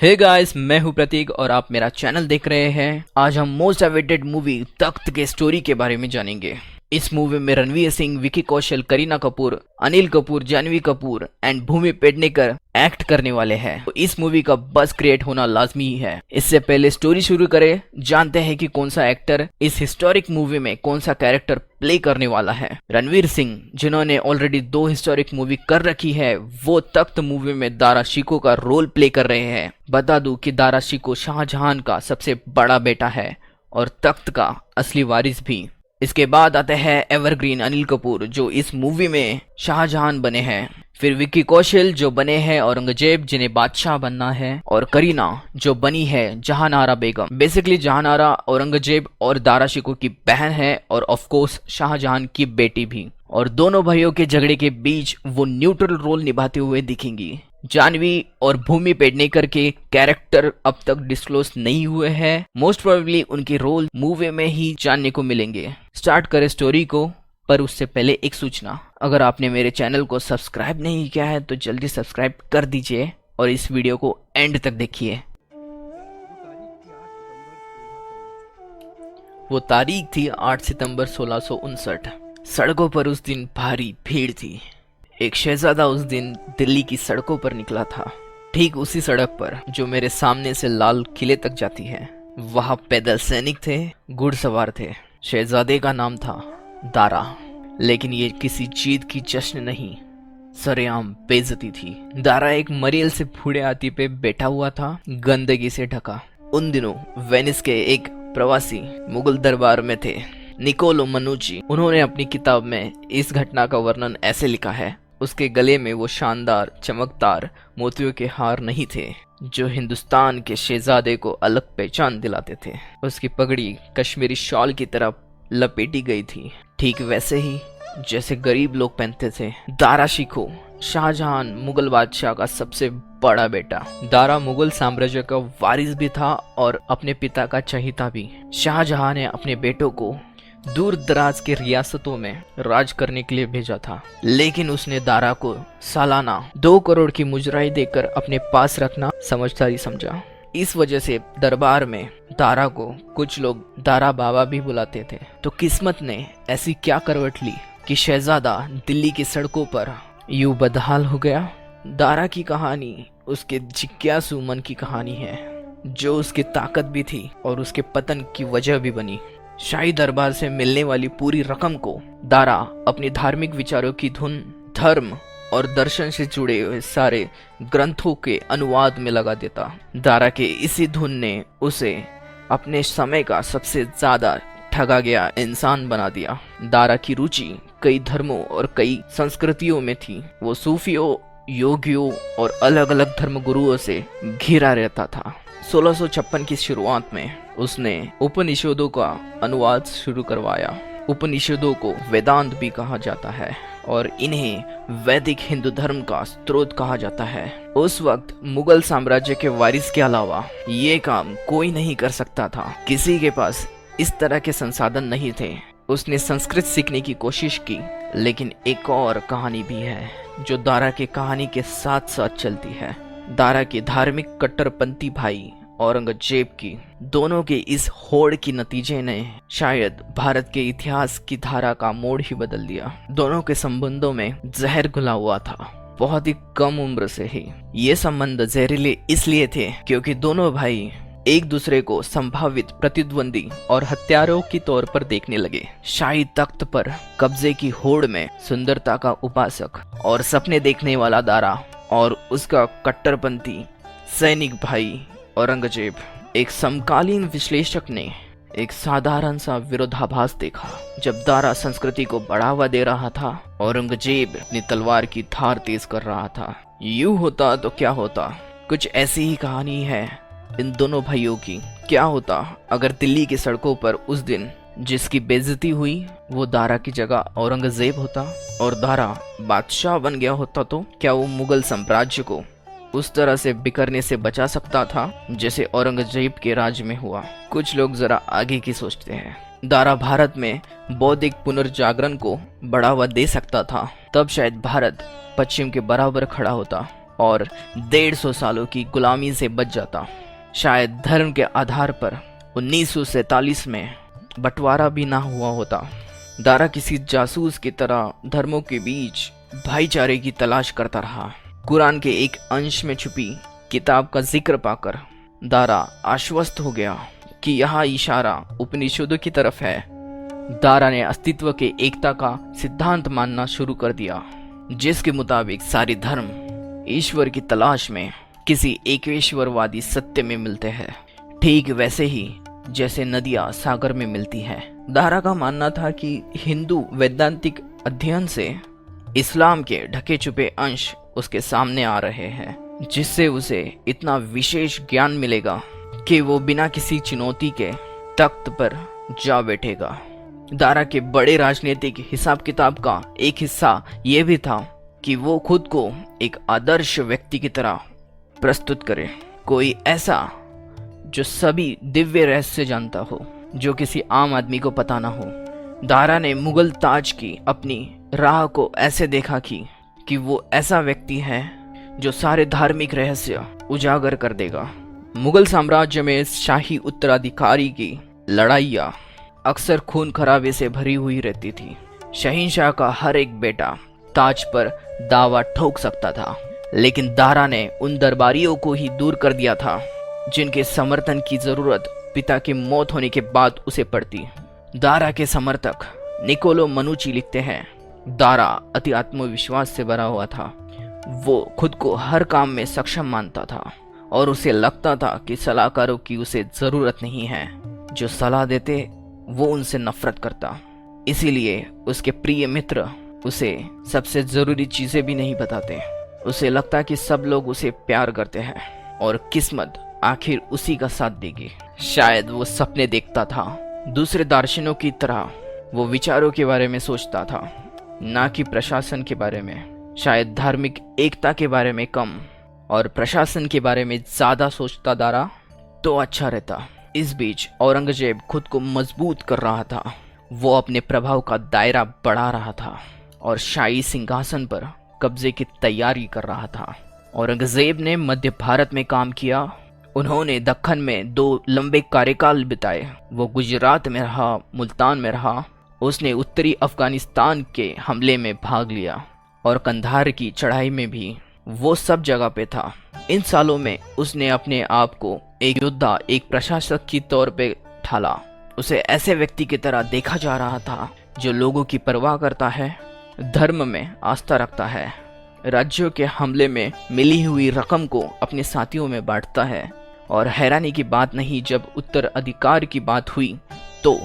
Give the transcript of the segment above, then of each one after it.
Hey guys, मैं हूं प्रतीक और आप मेरा चैनल देख रहे हैं। आज हम मोस्ट अवेटेड मूवी तख्त के स्टोरी के बारे में जानेंगे। इस मूवी में रणवीर सिंह, विकी कौशल, करीना कपूर, अनिल कपूर, जानवी कपूर एंड भूमि पेडनेकर एक्ट करने वाले हैं। तो इस मूवी का बस क्रिएट होना लाजमी है। इससे पहले स्टोरी शुरू करें, जानते हैं कि कौन सा एक्टर इस हिस्टोरिक मूवी में कौन सा कैरेक्टर प्ले करने वाला है। रणवीर सिंह, जिन्होंने ऑलरेडी 2 हिस्टोरिक मूवी कर रखी है, वो तख्त मूवी में दारा शिकोह का रोल प्ले कर रहे हैं। बता दूं कि दारा शिकोह शाहजहां का सबसे बड़ा बेटा है और तख्त का असली वारिस भी। इसके बाद आते हैं एवरग्रीन अनिल कपूर, जो इस मूवी में शाहजहां बने हैं। फिर विक्की कौशल, जो बने हैं औरंगजेब, जिन्हें बादशाह बनना है। और करीना, जो बनी है जहानारा बेगम। बेसिकली जहानारा औरंगजेब और दारा शिकोह की बहन है और ऑफ कोर्स शाहजहां की बेटी भी। और दोनों भाइयों के झगड़े के बीच वो न्यूट्रल रोल निभाते हुए दिखेंगी। जानवी और भूमि पेडनेकर के कैरेक्टर अब तक डिस्क्लोज नहीं हुए हैं। मोस्ट प्रोबेबली उनके रोल मूवी में ही जानने को मिलेंगे। स्टार्ट करें स्टोरी को, पर उससे पहले एक सूचना। अगर आपने मेरे चैनल को सब्सक्राइब नहीं किया है तो जल्दी सब्सक्राइब कर दीजिए और इस वीडियो को एंड तक देखिए। वो तारीख थी 8 सितंबर 1659। सड़कों पर उस दिन भारी भीड़ थी। एक शहजादा उस दिन दिल्ली की सड़कों पर निकला था, ठीक उसी सड़क पर जो मेरे सामने से लाल किले तक जाती है। वहां पैदल सैनिक थे, घुड़सवार थे। शहजादे का नाम था दारा, लेकिन ये किसी जीत की जश्न नहीं, सरेआम बेइज्जती थी। दारा एक मरियल से बूढ़े हाथी पे बैठा हुआ था, गंदगी से ढका। उन दिनों वेनिस के एक प्रवासी मुगल दरबार में थे, निकोलो मनुची। उन्होंने अपनी किताब में इस घटना का वर्णन ऐसे लिखा है। उसके गले में वो शानदार चमकदार मोतियों के हार नहीं थे जो हिंदुस्तान के शहजादे को अलग पहचान दिलाते थे। उसकी पगड़ी कश्मीरी शॉल की तरह लपेटी गई थी, ठीक वैसे ही जैसे गरीब लोग पहनते थे। दारा शिकोह, शाहजहां मुगल बादशाह का सबसे बड़ा बेटा। दारा मुगल साम्राज्य का वारिस भी था और अपने पिता का चहीता भी। शाहजहां ने अपने बेटों को दूर दराज के रियासतों में राज करने के लिए भेजा था, लेकिन उसने दारा को सालाना 2 करोड़ की मुजराई देकर अपने पास रखना समझदारी समझा। इस वजह से दरबार में दारा को कुछ लोग दारा बाबा भी बुलाते थे। तो किस्मत ने ऐसी क्या करवट ली कि शहजादा दिल्ली की सड़कों पर यूं बदहाल हो गया। दारा की कहानी उसके जिज्ञासु मन की कहानी है, जो उसकी ताकत भी थी और उसके पतन की वजह भी बनी। शाही दरबार से मिलने वाली पूरी रकम को दारा अपनी धार्मिक विचारों की धुन, धर्म और दर्शन से जुड़े हुए सारे ग्रंथों के अनुवाद में लगा देता। दारा के इसी धुन ने उसे अपने समय का सबसे ज्यादा ठगा गया इंसान बना दिया। दारा की रुचि कई धर्मों और कई संस्कृतियों में थी। वो सूफियों, योगियों और अलग अलग धर्म गुरुओं से घिरा रहता था। 1656 की शुरुआत में उसने उपनिषदों का अनुवाद शुरू करवाया। उपनिषदों को वेदांत भी कहा जाता है और इन्हें वैदिक हिंदू धर्म का स्रोत कहा जाता है। उस वक्त मुगल साम्राज्य के वारिस के अलावा ये काम कोई नहीं कर सकता था। किसी के पास इस तरह के संसाधन नहीं थे। उसने संस्कृत सीखने की कोशिश की, लेकिन एक और कहानी भी है जो दारा की कहानी के साथ साथ चलती है। दारा के धार्मिक कट्टरपंथी भाई औरंगजेब की, दोनों के इस होड़ की नतीजे ने शायद भारत के इतिहास की धारा का मोड़ ही बदल दिया। दोनों के संबंधों में जहर घुला हुआ था। बहुत ही कम उम्र से ही ये संबंध जहरीले इसलिए थे क्योंकि दोनों भाई एक दूसरे को संभावित प्रतिद्वंदी और हत्यारों की तौर पर देखने लगे। शाही तख्त पर कब्जे की होड़ में सुंदरता का उपासक और सपने देखने वाला दारा और उसका कट्टरपंथी सैनिक भाई औरंगजेब। एक समकालीन विश्लेषक ने एक साधारण सा विरोधाभास देखा। जब दारा संस्कृति को बढ़ावा दे रहा था, औरंगजेब अपनी तलवार की धार तेज कर रहा था। यूं होता तो क्या होता, कुछ ऐसी ही कहानी है इन दोनों भाइयों की। क्या होता अगर दिल्ली की सड़कों पर उस दिन जिसकी बेइज्जती हुई वो दारा की जगह औरंगजेब होता और दारा बादशाह बन गया होता? तो क्या वो मुगल साम्राज्य को उस तरह से बिखरने से बचा सकता था जैसे औरंगजेब के राज में हुआ? कुछ लोग जरा आगे की सोचते हैं। दारा भारत में बौद्धिक पुनर्जागरण को बढ़ावा दे सकता था, तब शायद भारत पश्चिम के बराबर खड़ा होता। और 150 सालों की गुलामी से बच जाता। शायद धर्म के आधार पर 1947 में बंटवारा भी ना हुआ होता। दारा किसी जासूस की तरह धर्मों के बीच भाईचारे की तलाश करता रहा। कुरान के एक अंश में छुपी किताब का जिक्र पाकर दारा आश्वस्त हो गया कि यहाँ इशारा उपनिषदों की तरफ है। दारा ने अस्तित्व के एकता का सिद्धांत मानना शुरू कर दिया, जिसके मुताबिक सारे धर्म ईश्वर की तलाश में किसी एकेश्वरवादी सत्य में मिलते हैं, ठीक वैसे ही जैसे नदियां सागर में मिलती हैं। दारा का मानना था कि हिंदू वैज्ञानिक अध्ययन से इस्लाम के ढके छुपे अंश उसके सामने आ रहे हैं, जिससे उसे इतना विशेष ज्ञान मिलेगा कि वो बिना किसी चुनौती के तख्त पर जा बैठेगा। दारा के बड़े राजनीतिक हिसाब किताब का एक हिस्सा ये भी था कि वो खुद को एक आदर्श व्यक्ति की तरह प्रस्तुत करे, कोई ऐसा जो सभी दिव्य रहस्य जानता हो, जो किसी आम आदमी को पता ना हो। दारा ने मुगल ताज की अपनी राह को ऐसे देखा कि वो ऐसा व्यक्ति है जो सारे धार्मिक रहस्य उजागर कर देगा। मुगल साम्राज्य में शाही उत्तराधिकारी की लड़ाइयाँ अक्सर खून खराबे से भरी हुई रहती थी। शहंशाह का हर एक बेटा ताज पर दावा ठोक सकता था, लेकिन दारा ने उन दरबारियों को ही दूर कर दिया था जिनके समर्थन की जरूरत पिता की मौत होने के बाद उसे पड़ती। दारा के समर्थक निकोलो मनुची लिखते हैं, दारा अति आत्मविश्वास से भरा हुआ था। वो खुद को हर काम में सक्षम मानता था और उसे लगता था कि सलाहकारों की उसे जरूरत नहीं है। जो सलाह देते वो उनसे नफरत करता, इसीलिए उसके प्रिय मित्र उसे सबसे जरूरी चीजें भी नहीं बताते। उसे लगता कि सब लोग उसे प्यार करते हैं और किस्मत आखिर उसी का साथ देगी। शायद वो सपने देखता था। दूसरे दार्शनिकों की तरह वो विचारों के बारे में सोचता था, ना कि प्रशासन के बारे में। शायद धार्मिक एकता के बारे में कम और प्रशासन के बारे में ज्यादा सोचता दारा तो अच्छा रहता। इस बीच औरंगजेब खुद को मजबूत कर रहा था। वो अपने प्रभाव का दायरा बढ़ा रहा था और शाही सिंहासन पर कब्जे की तैयारी कर रहा था। औरंगजेब ने मध्य भारत में काम किया। उन्होंने दक्खन में 2 लंबे कार्यकाल बिताए। वो गुजरात में रहा, मुल्तान में रहा। उसने उत्तरी अफगानिस्तान के हमले में भाग लिया और कंधार की चढ़ाई में भी वो सब जगह पे था। इन सालों में उसने अपने आप को एक योद्धा, एक प्रशासक की तौर पे ढाला। उसे ऐसे व्यक्ति की तरह देखा जा रहा था जो लोगों की परवाह करता है, धर्म में आस्था रखता है, राज्यों के हमले में मिली हुई रकम को अपने साथियों में बांटता है। और हैरानी की बात नहीं, जब उत्तराधिकार की बात हुई तो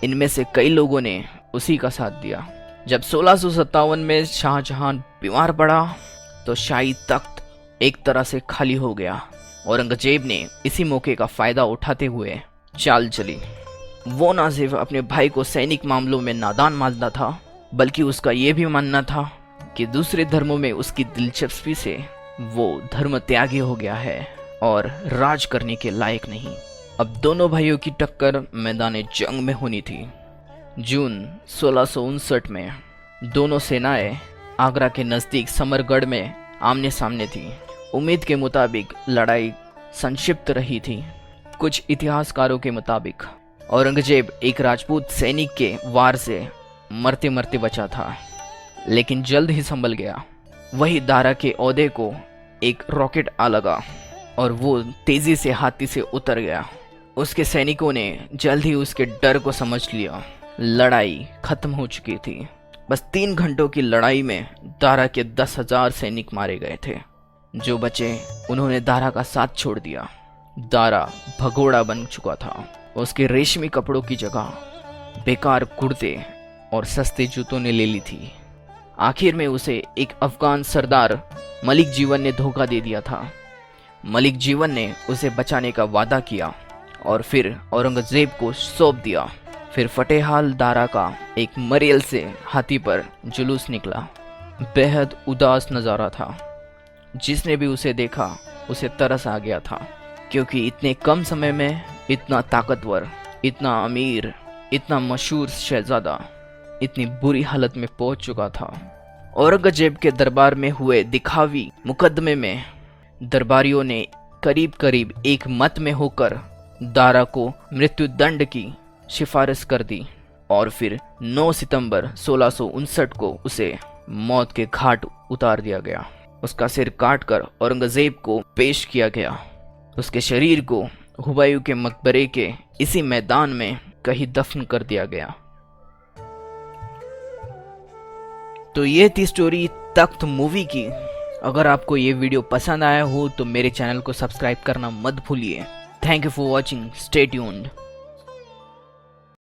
इनमें से कई लोगों ने उसी का साथ दिया। जब 1657 में शाहजहां बीमार पड़ा तो शाही तख्त एक तरह से खाली हो गया। औरंगजेब ने इसी मौके का फायदा उठाते हुए चाल चली। वो न सिर्फ अपने भाई को सैनिक मामलों में नादान मानता था, बल्कि उसका यह भी मानना था कि दूसरे धर्मों में उसकी दिलचस्पी से वो धर्म त्यागी हो गया है और राज करने के लायक नहीं। अब दोनों भाइयों की टक्कर मैदान जंग में होनी थी। जून 1659 में दोनों सेनाएं आगरा के नज़दीक समरगढ़ में आमने सामने थी। उम्मीद के मुताबिक लड़ाई संक्षिप्त रही थी। कुछ इतिहासकारों के मुताबिक औरंगजेब एक राजपूत सैनिक के वार से मरते मरते बचा था, लेकिन जल्द ही संभल गया। वही दारा के ओहदे को एक रॉकेट आ लगा और वो तेजी से हाथी से उतर गया। उसके सैनिकों ने जल्द ही उसके डर को समझ लिया। लड़ाई खत्म हो चुकी थी। बस 3 घंटों की लड़ाई में दारा के 10,000 सैनिक मारे गए थे। जो बचे उन्होंने दारा का साथ छोड़ दिया। दारा भगोड़ा बन चुका था। उसके रेशमी कपड़ों की जगह बेकार कुर्ते और सस्ते जूतों ने ले ली थी। आखिर में उसे एक अफगान सरदार मलिक जीवन ने धोखा दे दिया था। मलिक जीवन ने उसे बचाने का वादा किया और फिर औरंगजेब को सौंप दिया। फिर फतेहाल दारा का एक मरेल से हाथी पर जुलूस निकला। बेहद उदास नज़ारा था। जिसने भी उसे देखा उसे तरस आ गया था, क्योंकि इतने कम समय में इतना ताकतवर, इतना अमीर, इतना मशहूर शहजादा इतनी बुरी हालत में पहुंच चुका था। औरंगजेब के दरबार में हुए दिखावी मुकदमे में दरबारियों ने करीब करीब एक मत में होकर दारा को मृत्युदंड की सिफारिश कर दी और फिर 9 सितंबर 1659 को उसे मौत के घाट उतार दिया गया। उसका सिर काटकर औरंगजेब को पेश किया गया। उसके शरीर को हुमायूं के मकबरे के इसी मैदान में कहीं दफन कर दिया गया। तो ये थी स्टोरी तख्त मूवी की। अगर आपको ये वीडियो पसंद आया हो तो मेरे चैनल को सब्सक्राइब करना मत भूलिए। Thank you for watching, stay tuned.